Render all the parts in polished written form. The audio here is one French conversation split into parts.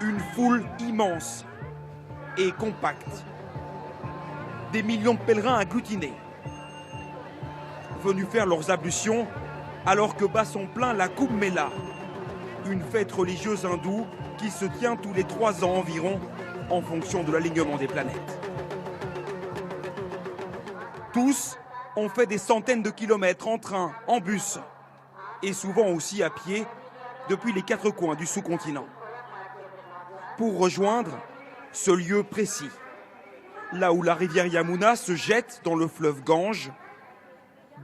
Une foule immense et compacte. Des millions de pèlerins agglutinés. Venus faire leurs ablutions alors que bat son plein la Kumbh Mela, une fête religieuse hindoue qui se tient tous les 3 ans environ en fonction de l'alignement des planètes. Tous ont fait des centaines de kilomètres en train, en bus et souvent aussi à pied depuis les 4 coins du sous-continent pour rejoindre ce lieu précis, là où la rivière Yamuna se jette dans le fleuve Gange,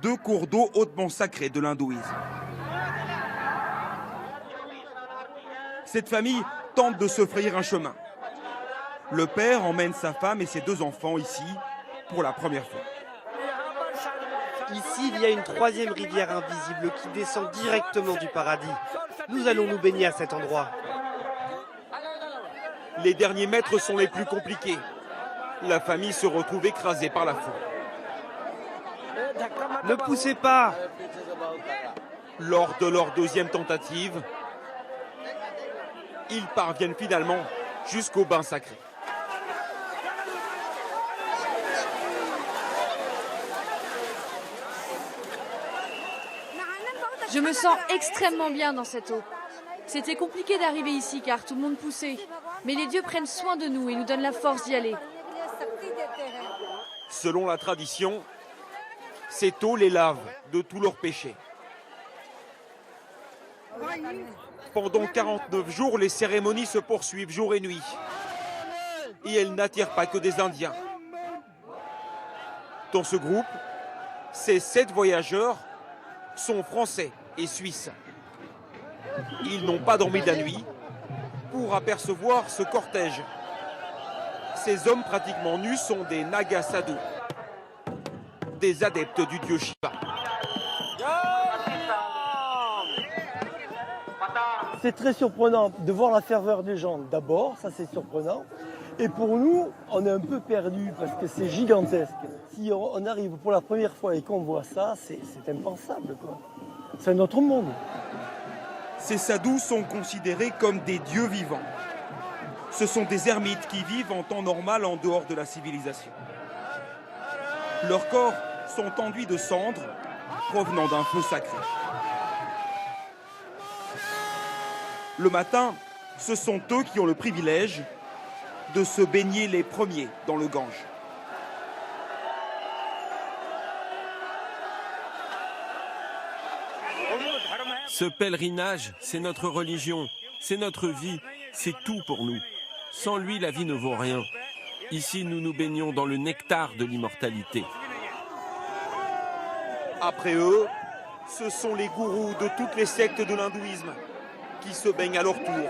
2 cours d'eau hautement sacrés de l'hindouisme. Cette famille tente de se frayer un chemin. Le père emmène sa femme et ses 2 enfants ici pour la première fois. Ici, il y a une 3e rivière invisible qui descend directement du paradis. Nous allons nous baigner à cet endroit. Les derniers mètres sont les plus compliqués. La famille se retrouve écrasée par la foule. Ne poussez pas! Lors de leur 2e tentative, ils parviennent finalement jusqu'au bain sacré. Je me sens extrêmement bien dans cette eau. C'était compliqué d'arriver ici car tout le monde poussait. Mais les dieux prennent soin de nous et nous donnent la force d'y aller. Selon la tradition, cette eau les lave de tous leurs péchés. Pendant 49 jours, les cérémonies se poursuivent jour et nuit. Et elles n'attirent pas que des Indiens. Dans ce groupe, ces 7 voyageurs sont français et suisses. Ils n'ont pas dormi de la nuit pour apercevoir ce cortège. Ces hommes pratiquement nus sont des Naga Sadhu, des adeptes du dieu Shiva. C'est très surprenant de voir la ferveur des gens. D'abord, ça c'est surprenant. Et pour nous, on est un peu perdus parce que c'est gigantesque. Si on arrive pour la première fois et qu'on voit ça, c'est impensable, quoi. C'est un autre monde. Ces sadhus sont considérés comme des dieux vivants. Ce sont des ermites qui vivent en temps normal en dehors de la civilisation. Leurs corps sont enduits de cendres provenant d'un feu sacré. Le matin, ce sont eux qui ont le privilège de se baigner les premiers dans le Gange. Ce pèlerinage, c'est notre religion, c'est notre vie, c'est tout pour nous. Sans lui, la vie ne vaut rien. Ici, nous nous baignons dans le nectar de l'immortalité. Après eux, ce sont les gourous de toutes les sectes de l'hindouisme qui se baignent à leur tour.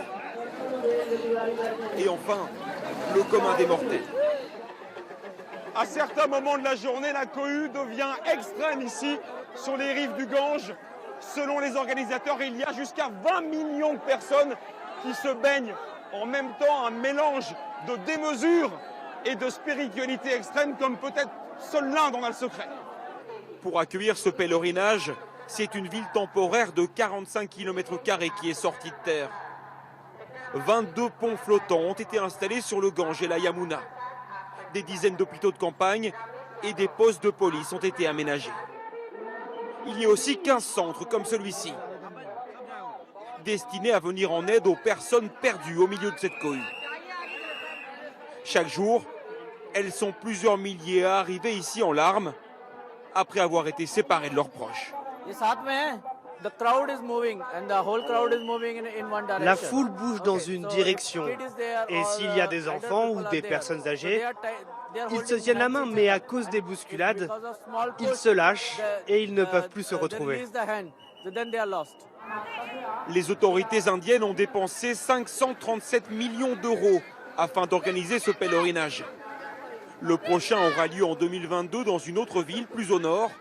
Et enfin, le commun des mortels. À certains moments de la journée, la cohue devient extrême ici, sur les rives du Gange. Selon les organisateurs, il y a jusqu'à 20 millions de personnes qui se baignent en même temps, un mélange de démesure et de spiritualité extrême, comme peut-être seul l'Inde en a le secret. Pour accueillir ce pèlerinage, c'est une ville temporaire de 45 km² qui est sortie de terre. 22 ponts flottants ont été installés sur le Gange et la Yamuna. Des dizaines d'hôpitaux de campagne et des postes de police ont été aménagés. Il y a aussi 15 centres comme celui-ci, destinés à venir en aide aux personnes perdues au milieu de cette cohue. Chaque jour, elles sont plusieurs milliers à arriver ici en larmes, après avoir été séparées de leurs proches. La foule bouge dans une direction. Et s'il y a des enfants ou des personnes âgées, ils se tiennent la main, mais à cause des bousculades, ils se lâchent et ils ne peuvent plus se retrouver. Les autorités indiennes ont dépensé 537 millions d'euros afin d'organiser ce pèlerinage. Le prochain aura lieu en 2022 dans une autre ville plus au nord.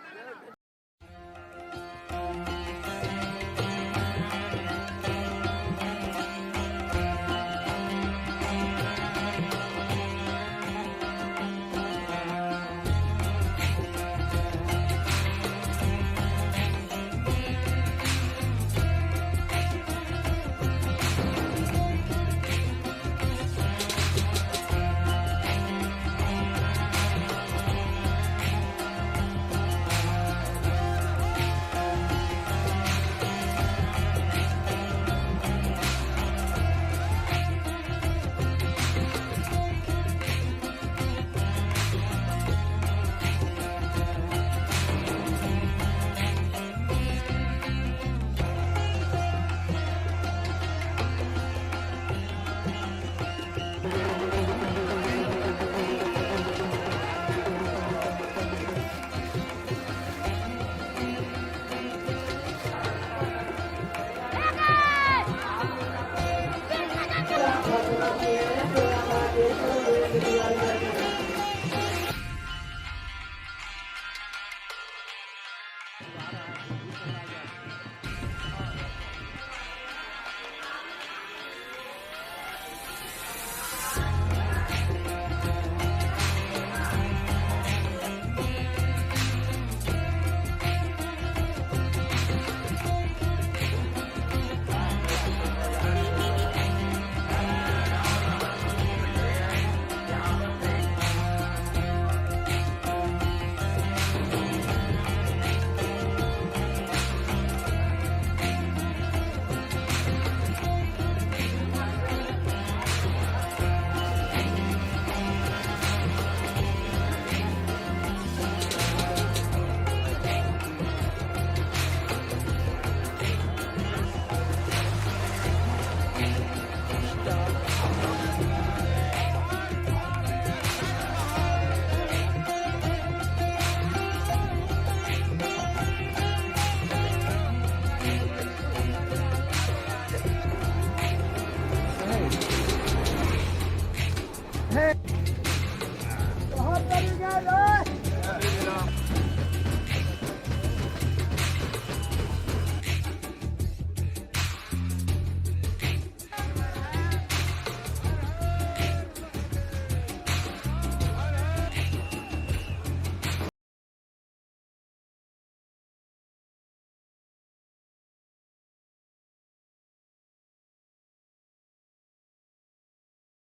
Hey.